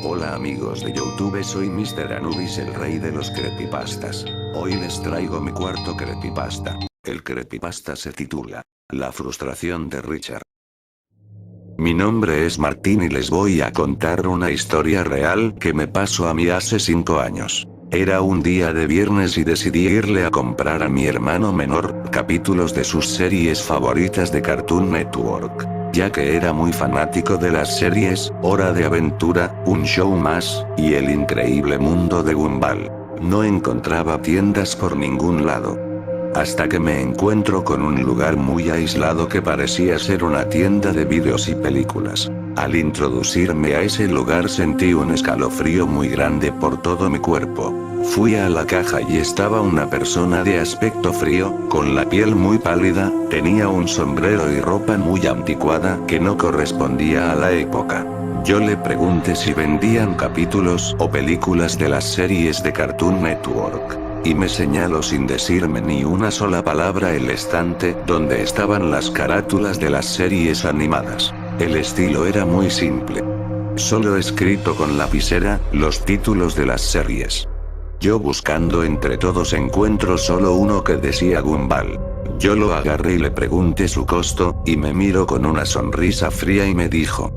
Hola amigos de YouTube, soy Mr. Anubis, el rey de los creepypastas. Hoy les traigo mi cuarto creepypasta. El creepypasta se titula La frustración de Richard. Mi nombre es Martín y les voy a contar una historia real que me pasó a mí hace 5 años. Era un día de viernes y decidí irle a comprar a mi hermano menor capítulos de sus series favoritas de Cartoon Network, ya que era muy fanático de las series Hora de Aventura, Un Show Más, y El Increíble Mundo de Gumball. No encontraba tiendas por ningún lado. Hasta que me encuentro con un lugar muy aislado que parecía ser una tienda de vídeos y películas. Al introducirme a ese lugar sentí un escalofrío muy grande por todo mi cuerpo. Fui a la caja y estaba una persona de aspecto frío, con la piel muy pálida, tenía un sombrero y ropa muy anticuada que no correspondía a la época. Yo le pregunté si vendían capítulos o películas de las series de Cartoon Network. Y me señaló sin decirme ni una sola palabra el estante donde estaban las carátulas de las series animadas. El estilo era muy simple. Solo escrito con lapicera, los títulos de las series. Yo buscando entre todos encuentro solo uno que decía Gumball. Yo lo agarré y le pregunté su costo, y me miró con una sonrisa fría y me dijo: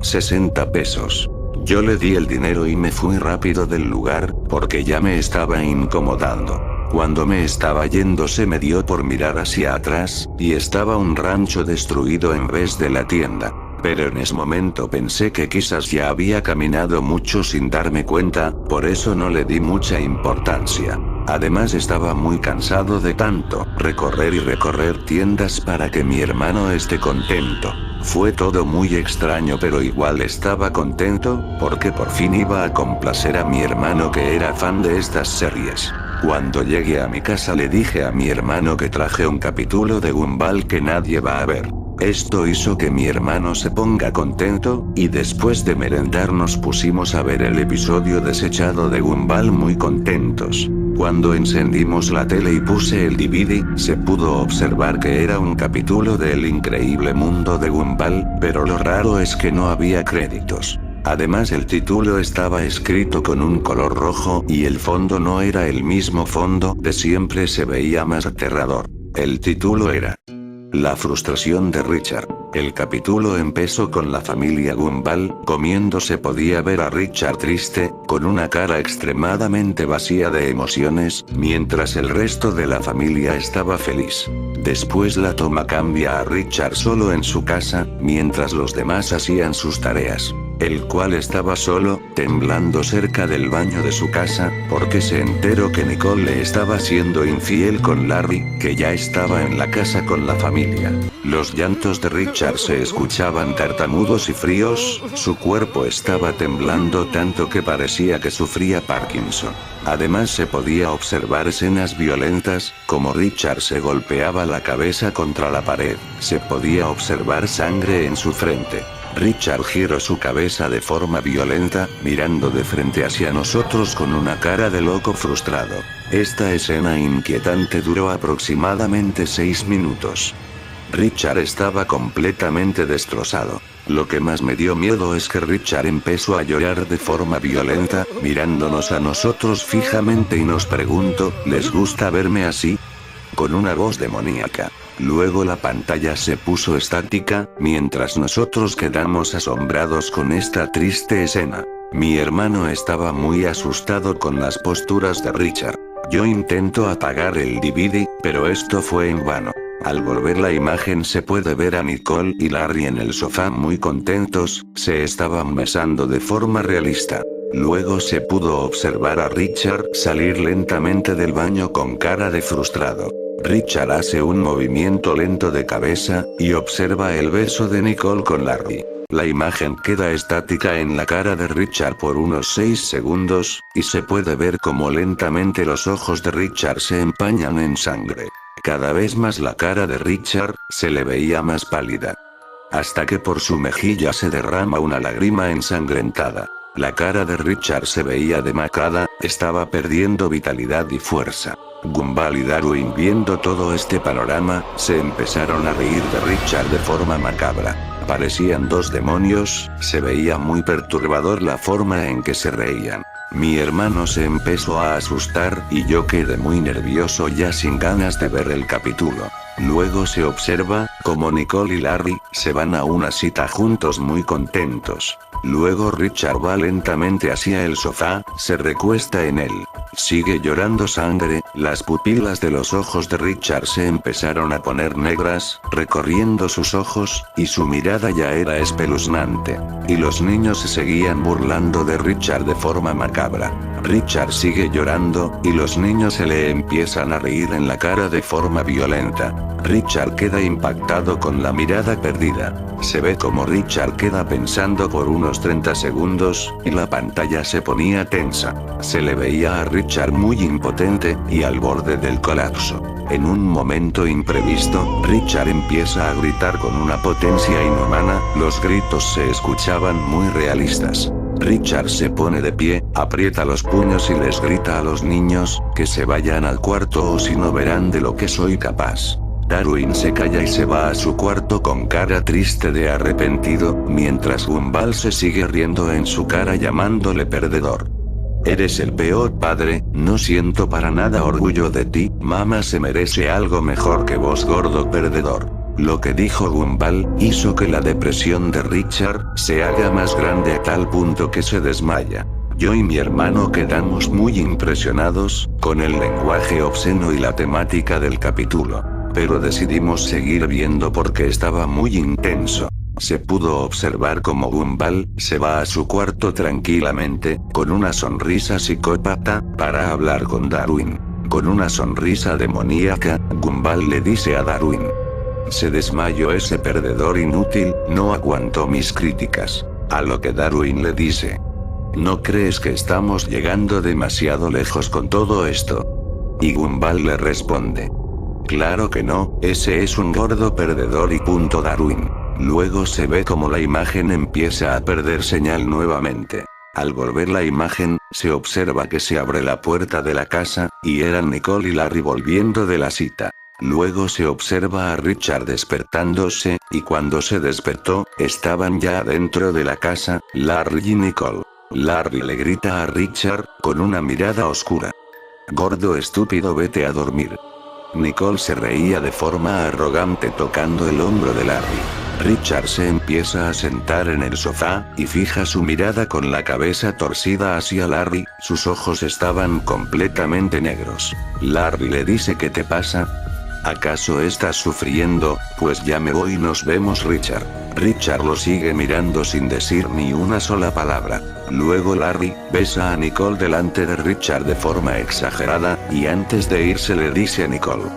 60 pesos. Yo le di el dinero y me fui rápido del lugar, porque ya me estaba incomodando. Cuando me estaba yendo se me dio por mirar hacia atrás, y estaba un rancho destruido en vez de la tienda. Pero en ese momento pensé que quizás ya había caminado mucho sin darme cuenta, por eso no le di mucha importancia. Además estaba muy cansado de tanto recorrer y recorrer tiendas para que mi hermano esté contento. Fue todo muy extraño, pero igual estaba contento, porque por fin iba a complacer a mi hermano que era fan de estas series. Cuando llegué a mi casa le dije a mi hermano que traje un capítulo de Gumball que nadie va a ver. Esto hizo que mi hermano se ponga contento, y después de merendar nos pusimos a ver el episodio desechado de Gumball muy contentos. Cuando encendimos la tele y puse el DVD, se pudo observar que era un capítulo de El Increíble Mundo de Gumball, pero lo raro es que no había créditos. Además el título estaba escrito con un color rojo y el fondo no era el mismo fondo de siempre, se veía más aterrador. El título era La frustración de Richard. El capítulo empezó con la familia Gumball comiendo. Se podía ver a Richard triste, con una cara extremadamente vacía de emociones, mientras el resto de la familia estaba feliz. Después la toma cambia a Richard solo en su casa, mientras los demás hacían sus tareas. El cual estaba solo, temblando cerca del baño de su casa, porque se enteró que Nicole le estaba siendo infiel con Larry, que ya estaba en la casa con la familia. Los llantos de Richard se escuchaban tartamudos y fríos, su cuerpo estaba temblando tanto que parecía que sufría Parkinson. Además se podía observar escenas violentas, como Richard se golpeaba la cabeza contra la pared, se podía observar sangre en su frente. Richard giró su cabeza de forma violenta, mirando de frente hacia nosotros con una cara de loco frustrado. Esta escena inquietante duró aproximadamente 6 minutos. Richard estaba completamente destrozado. Lo que más me dio miedo es que Richard empezó a llorar de forma violenta, mirándonos a nosotros fijamente y nos preguntó: ¿les gusta verme así? Con una voz demoníaca. Luego la pantalla se puso estática, mientras nosotros quedamos asombrados con esta triste escena. Mi hermano estaba muy asustado con las posturas de Richard. Yo intento apagar el DVD, pero esto fue en vano. Al volver la imagen se puede ver a Nicole y Larry en el sofá muy contentos, se estaban besando de forma realista. Luego se pudo observar a Richard salir lentamente del baño con cara de frustrado. Richard hace un movimiento lento de cabeza, y observa el beso de Nicole con Larry. La imagen queda estática en la cara de Richard por unos 6 segundos, y se puede ver cómo lentamente los ojos de Richard se empañan en sangre. Cada vez más la cara de Richard se le veía más pálida. Hasta que por su mejilla se derrama una lágrima ensangrentada. La cara de Richard se veía demacrada, estaba perdiendo vitalidad y fuerza. Gumball y Darwin, viendo todo este panorama, se empezaron a reír de Richard de forma macabra. Parecían dos demonios, se veía muy perturbador la forma en que se reían. Mi hermano se empezó a asustar y yo quedé muy nervioso ya sin ganas de ver el capítulo. Luego se observa, como Nicole y Larry, se van a una cita juntos muy contentos. Luego Richard va lentamente hacia el sofá, se recuesta en él. Sigue llorando sangre, las pupilas de los ojos de Richard se empezaron a poner negras, recorriendo sus ojos, y su mirada ya era espeluznante. Y los niños se seguían burlando de Richard de forma macabra. Richard sigue llorando, y los niños se le empiezan a reír en la cara de forma violenta. Richard queda impactado con la mirada perdida. Se ve como Richard queda pensando por unos 30 segundos, y la pantalla se ponía tensa. Se le veía a Richard muy impotente, y al borde del colapso. En un momento imprevisto, Richard empieza a gritar con una potencia inhumana, los gritos se escuchaban muy realistas. Richard se pone de pie, aprieta los puños y les grita a los niños, que se vayan al cuarto o si no verán de lo que soy capaz. Darwin se calla y se va a su cuarto con cara triste de arrepentido, mientras Gumball se sigue riendo en su cara llamándole perdedor. Eres el peor padre, no siento para nada orgullo de ti, mamá se merece algo mejor que vos gordo perdedor. Lo que dijo Gumball, hizo que la depresión de Richard, se haga más grande a tal punto que se desmaya. Yo y mi hermano quedamos muy impresionados, con el lenguaje obsceno y la temática del capítulo. Pero decidimos seguir viendo porque estaba muy intenso. Se pudo observar como Gumball, se va a su cuarto tranquilamente, con una sonrisa psicópata, para hablar con Darwin. Con una sonrisa demoníaca, Gumball le dice a Darwin. Se desmayó ese perdedor inútil, no aguantó mis críticas. A lo que Darwin le dice. ¿No crees que estamos llegando demasiado lejos con todo esto? Y Gumball le responde. Claro que no, ese es un gordo perdedor y punto Darwin. Luego se ve como la imagen empieza a perder señal nuevamente. Al volver la imagen, se observa que se abre la puerta de la casa, y eran Nicole y Larry volviendo de la cita. Luego se observa a Richard despertándose, y cuando se despertó, estaban ya adentro de la casa, Larry y Nicole. Larry le grita a Richard, con una mirada oscura. Gordo estúpido, vete a dormir. Nicole se reía de forma arrogante tocando el hombro de Larry. Richard se empieza a sentar en el sofá, y fija su mirada con la cabeza torcida hacia Larry, sus ojos estaban completamente negros. Larry le dice ¿qué te pasa? ¿Acaso estás sufriendo? Pues ya me voy, nos vemos Richard. Richard lo sigue mirando sin decir ni una sola palabra. Luego Larry, besa a Nicole delante de Richard de forma exagerada, y antes de irse le dice a Nicole.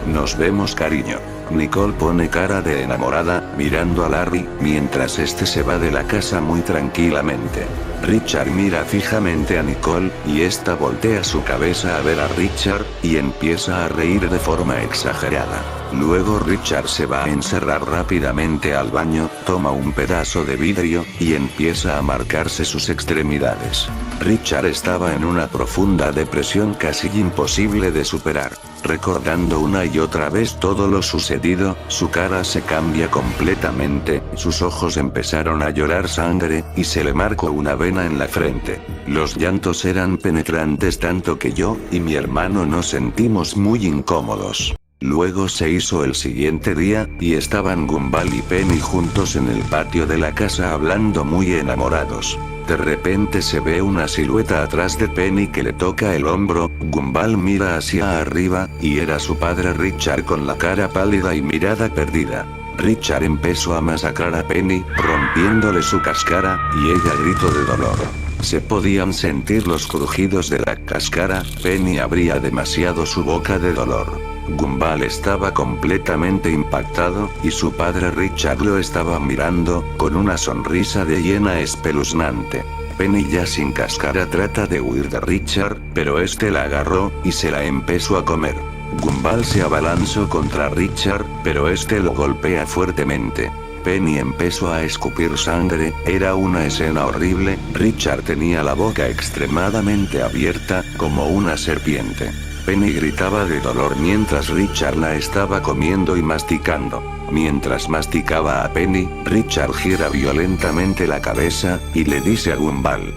Nos vemos cariño. Nicole pone cara de enamorada, mirando a Larry, mientras este se va de la casa muy tranquilamente. Richard mira fijamente a Nicole, y esta voltea su cabeza a ver a Richard, y empieza a reír de forma exagerada. Luego Richard se va a encerrar rápidamente al baño, toma un pedazo de vidrio, y empieza a marcarse sus extremidades. Richard estaba en una profunda depresión casi imposible de superar. Recordando una y otra vez todo lo sucedido, su cara se cambia completamente, sus ojos empezaron a llorar sangre, y se le marcó una vena en la frente. Los llantos eran penetrantes tanto que yo y mi hermano nos sentimos muy incómodos. Luego se hizo el siguiente día, y estaban Gumball y Penny juntos en el patio de la casa hablando muy enamorados. De repente se ve una silueta atrás de Penny que le toca el hombro, Gumball mira hacia arriba, y era su padre Richard con la cara pálida y mirada perdida. Richard empezó a masacrar a Penny, rompiéndole su cáscara, y ella gritó de dolor. Se podían sentir los crujidos de la cáscara, Penny abría demasiado su boca de dolor. Gumball estaba completamente impactado, y su padre Richard lo estaba mirando, con una sonrisa de hiena espeluznante. Penny ya sin cáscara trata de huir de Richard, pero este la agarró, y se la empezó a comer. Gumball se abalanzó contra Richard, pero este lo golpea fuertemente. Penny empezó a escupir sangre, era una escena horrible, Richard tenía la boca extremadamente abierta, como una serpiente. Penny gritaba de dolor mientras Richard la estaba comiendo y masticando. Mientras masticaba a Penny, Richard gira violentamente la cabeza, y le dice a Gumball: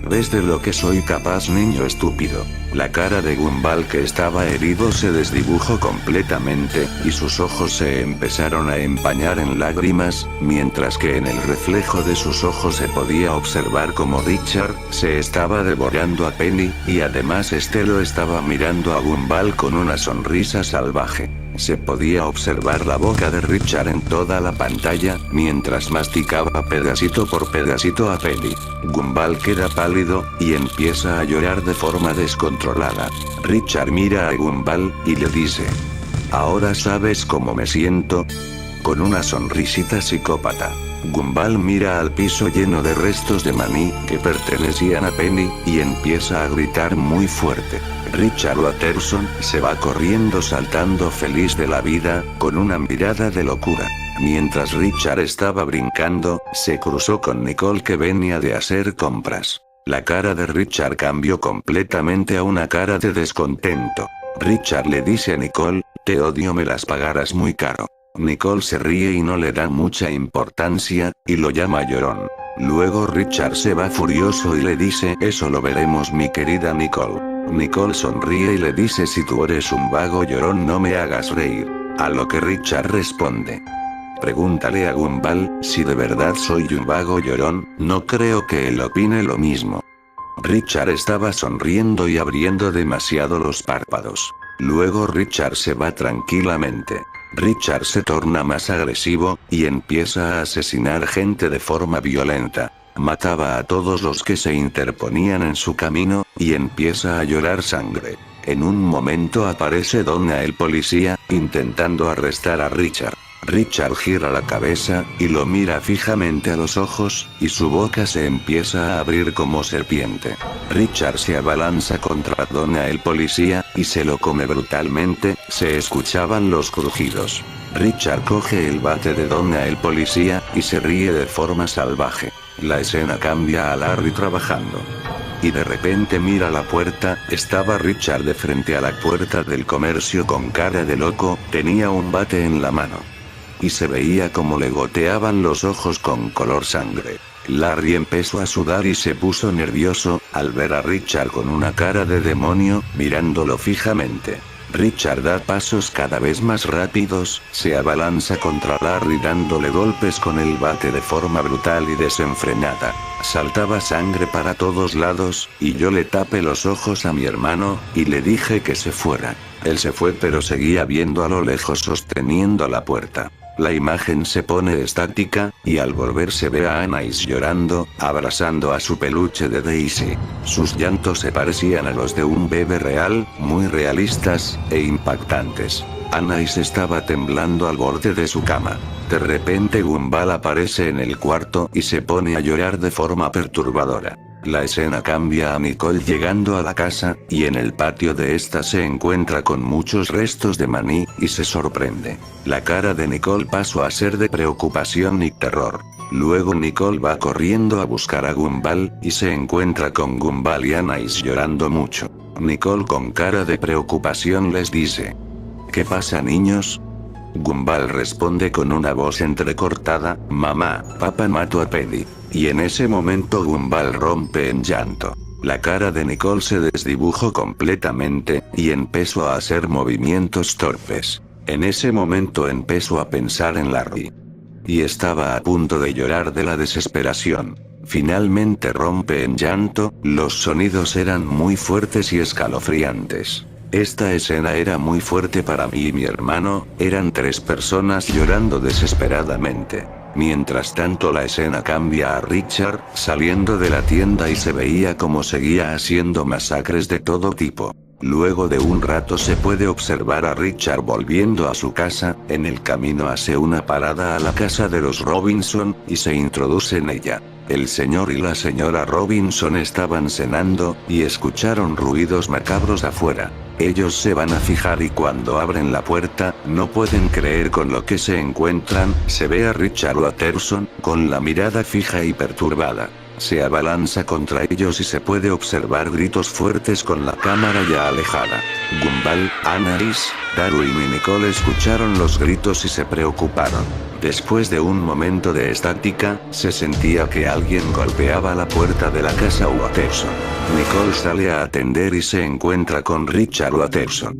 ¿ves de lo que soy capaz, niño estúpido? La cara de Gumball, que estaba herido, se desdibujó completamente, y sus ojos se empezaron a empañar en lágrimas, mientras que en el reflejo de sus ojos se podía observar como Richard se estaba devorando a Penny, y además este lo estaba mirando a Gumball con una sonrisa salvaje. Se podía observar la boca de Richard en toda la pantalla, mientras masticaba pedacito por pedacito a Penny. Gumball queda pálido, y empieza a llorar de forma descontrolada. Richard mira a Gumball, y le dice: ¿ahora sabes cómo me siento? Con una sonrisita psicópata. Gumball mira al piso lleno de restos de maní, que pertenecían a Penny, y empieza a gritar muy fuerte. Richard Watterson se va corriendo saltando feliz de la vida, con una mirada de locura. Mientras Richard estaba brincando, se cruzó con Nicole, que venía de hacer compras. La cara de Richard cambió completamente a una cara de descontento. Richard le dice a Nicole: te odio, me las pagarás muy caro. Nicole se ríe y no le da mucha importancia, y lo llama llorón. Luego Richard se va furioso y le dice: eso lo veremos, mi querida Nicole. Nicole sonríe y le dice: si tú eres un vago llorón, no me hagas reír. A lo que Richard responde: pregúntale a Gumball si de verdad soy un vago llorón, no creo que él opine lo mismo. Richard estaba sonriendo y abriendo demasiado los párpados. Luego Richard se va tranquilamente. Richard se torna más agresivo, y empieza a asesinar gente de forma violenta. Mataba a todos los que se interponían en su camino, y empieza a llorar sangre. En un momento aparece Donna el policía, intentando arrestar a Richard. Richard gira la cabeza, y lo mira fijamente a los ojos, y su boca se empieza a abrir como serpiente. Richard se abalanza contra Donna el policía, y se lo come brutalmente, se escuchaban los crujidos. Richard coge el bate de Donna el policía, y se ríe de forma salvaje. La escena cambia a Larry trabajando. Y de repente mira la puerta, estaba Richard de frente a la puerta del comercio con cara de loco, tenía un bate en la mano. Y se veía como le goteaban los ojos con color sangre. Larry empezó a sudar y se puso nervioso, al ver a Richard con una cara de demonio, mirándolo fijamente. Richard da pasos cada vez más rápidos, se abalanza contra Larry dándole golpes con el bate de forma brutal y desenfrenada. Saltaba sangre para todos lados, y yo le tapé los ojos a mi hermano, y le dije que se fuera. Él se fue, pero seguía viendo a lo lejos sosteniendo la puerta. La imagen se pone estática, y al volver se ve a Anais llorando, abrazando a su peluche de Daisy. Sus llantos se parecían a los de un bebé real, muy realistas, e impactantes. Anais estaba temblando al borde de su cama. De repente Gumball aparece en el cuarto, y se pone a llorar de forma perturbadora. La escena cambia a Nicole llegando a la casa, y en el patio de esta se encuentra con muchos restos de maní, y se sorprende. La cara de Nicole pasó a ser de preocupación y terror. Luego Nicole va corriendo a buscar a Gumball, y se encuentra con Gumball y Anais llorando mucho. Nicole con cara de preocupación les dice: ¿qué pasa, niños? Gumball responde con una voz entrecortada: mamá, papá mató a Penny. Y en ese momento Gumball rompe en llanto. La cara de Nicole se desdibujó completamente, y empezó a hacer movimientos torpes. En ese momento empezó a pensar en Larry. Y estaba a punto de llorar de la desesperación. Finalmente rompe en llanto, los sonidos eran muy fuertes y escalofriantes. Esta escena era muy fuerte para mí y mi hermano, eran 3 personas llorando desesperadamente. Mientras tanto la escena cambia a Richard, saliendo de la tienda, y se veía como seguía haciendo masacres de todo tipo. Luego de un rato se puede observar a Richard volviendo a su casa, en el camino hace una parada a la casa de los Robinson, y se introduce en ella. El señor y la señora Robinson estaban cenando, y escucharon ruidos macabros afuera. Ellos se van a fijar y cuando abren la puerta, no pueden creer con lo que se encuentran, se ve a Richard Watterson, con la mirada fija y perturbada. se abalanza contra ellos y se puede observar gritos fuertes con la cámara ya alejada. Gumball, Anais, Darwin y Nicole escucharon los gritos y se preocuparon. Después de un momento de estática, se sentía que alguien golpeaba la puerta de la casa Watterson. Nicole sale a atender y se encuentra con Richard Watterson.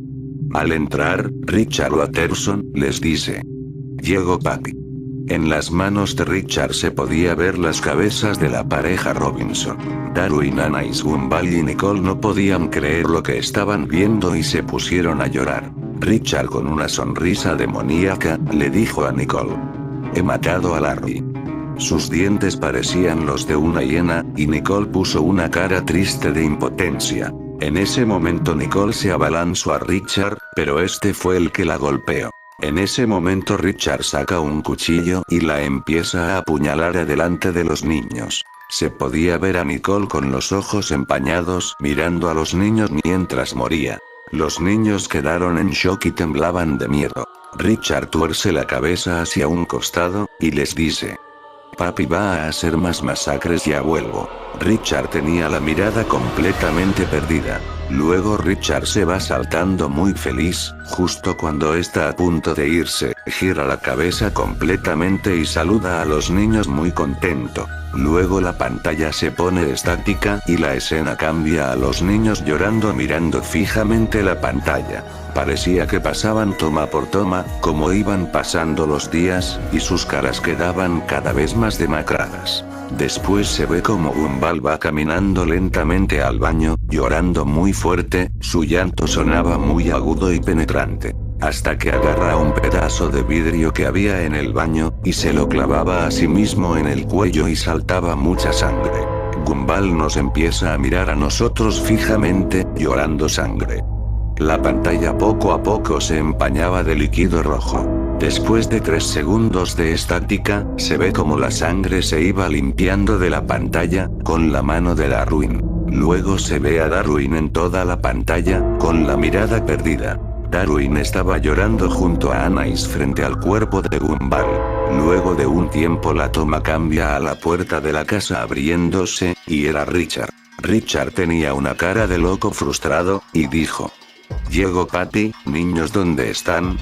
Al entrar, Richard Watterson les dice: «Llegó papi». En las manos de Richard se podía ver las cabezas de la pareja Robinson. Darwin, Anais, Gumball y Nicole no podían creer lo que estaban viendo y se pusieron a llorar. Richard, con una sonrisa demoníaca, le dijo a Nicole: «He matado a Larry». Sus dientes parecían los de una hiena, y Nicole puso una cara triste de impotencia. En ese momento Nicole se abalanzó a Richard, pero este fue el que la golpeó. En ese momento Richard saca un cuchillo y la empieza a apuñalar delante de los niños. Se podía ver a Nicole con los ojos empañados mirando a los niños mientras moría. Los niños quedaron en shock y temblaban de miedo. Richard tuerce la cabeza hacia un costado, y les dice: «Papi va a hacer más masacres, ya vuelvo». Richard tenía la mirada completamente perdida. Luego Richard se va saltando muy feliz, justo cuando está a punto de irse, gira la cabeza completamente y saluda a los niños muy contento. Luego la pantalla se pone estática y la escena cambia a los niños llorando mirando fijamente la pantalla. Parecía que pasaban toma por toma, como iban pasando los días, y sus caras quedaban cada vez más demacradas. Después se ve como Gumball va caminando lentamente al baño, llorando muy fuerte, su llanto sonaba muy agudo y penetrante. Hasta que agarra un pedazo de vidrio que había en el baño, y se lo clavaba a sí mismo en el cuello y saltaba mucha sangre. Gumball nos empieza a mirar a nosotros fijamente, llorando sangre. La pantalla poco a poco se empañaba de líquido rojo. Después de 3 segundos de estática, se ve como la sangre se iba limpiando de la pantalla, con la mano de Darwin. Luego se ve a Darwin en toda la pantalla, con la mirada perdida. Darwin estaba llorando junto a Anais frente al cuerpo de Gumball. Luego de un tiempo la toma cambia a la puerta de la casa abriéndose, y era Richard. Richard tenía una cara de loco frustrado, y dijo: «Llegó papi, niños, ¿dónde están?».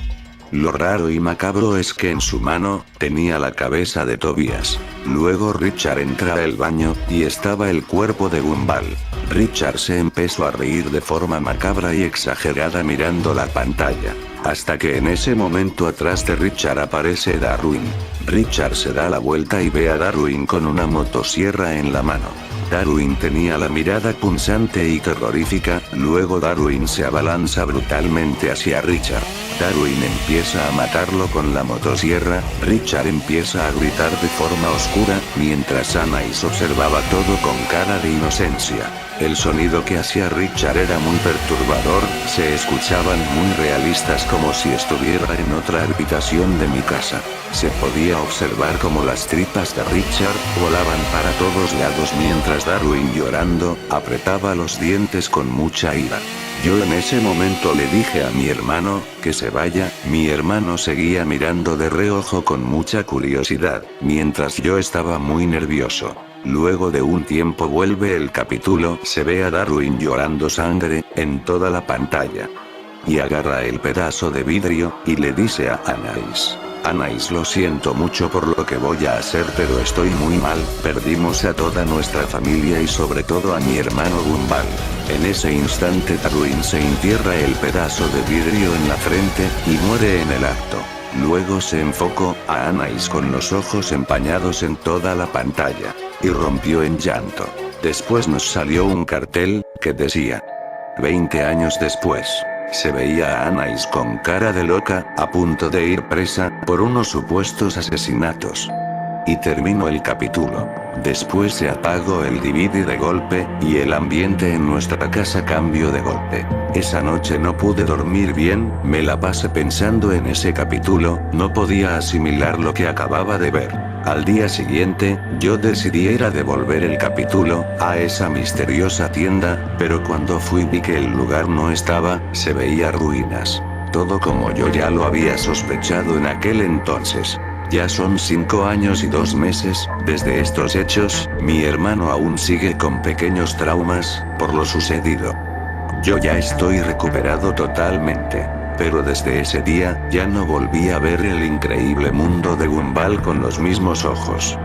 Lo raro y macabro es que en su mano, tenía la cabeza de Tobias. Luego Richard entra al baño, y estaba el cuerpo de Gumball. Richard se empezó a reír de forma macabra y exagerada mirando la pantalla. Hasta que en ese momento atrás de Richard aparece Darwin. Richard se da la vuelta y ve a Darwin con una motosierra en la mano. Darwin tenía la mirada punzante y terrorífica, luego Darwin se abalanza brutalmente hacia Richard. Darwin empieza a matarlo con la motosierra, Richard empieza a gritar de forma oscura, mientras Anais observaba todo con cara de inocencia. El sonido que hacía Richard era muy perturbador, se escuchaban muy realistas como si estuviera en otra habitación de mi casa. Se podía observar como las tripas de Richard volaban para todos lados mientras Darwin, llorando, apretaba los dientes con mucha ira. Yo en ese momento le dije a mi hermano, que se vaya. Mi hermano seguía mirando de reojo con mucha curiosidad, mientras yo estaba muy nervioso. Luego de un tiempo vuelve el capítulo, se ve a Darwin llorando sangre, en toda la pantalla. Y agarra el pedazo de vidrio, y le dice a Anais: «Anais, lo siento mucho por lo que voy a hacer, pero estoy muy mal, perdimos a toda nuestra familia y sobre todo a mi hermano Gumball». En ese instante Darwin se entierra el pedazo de vidrio en la frente, y muere en el acto. Luego se enfocó a Anais con los ojos empañados en toda la pantalla, y rompió en llanto. Después nos salió un cartel, que decía: 20 años después. Se veía a Anais con cara de loca, a punto de ir presa, por unos supuestos asesinatos. Y terminó el capítulo. Después se apagó el DVD de golpe, y el ambiente en nuestra casa cambió de golpe. Esa noche no pude dormir bien, me la pasé pensando en ese capítulo, no podía asimilar lo que acababa de ver. Al día siguiente, yo decidí ir a devolver el capítulo, a esa misteriosa tienda, pero cuando fui vi que el lugar no estaba, se veía ruinas. Todo como yo ya lo había sospechado en aquel entonces. Ya son 5 años y 2 meses, desde estos hechos, mi hermano aún sigue con pequeños traumas, por lo sucedido. Yo ya estoy recuperado totalmente. Pero desde ese día, ya no volví a ver el increíble mundo de Gumball con los mismos ojos.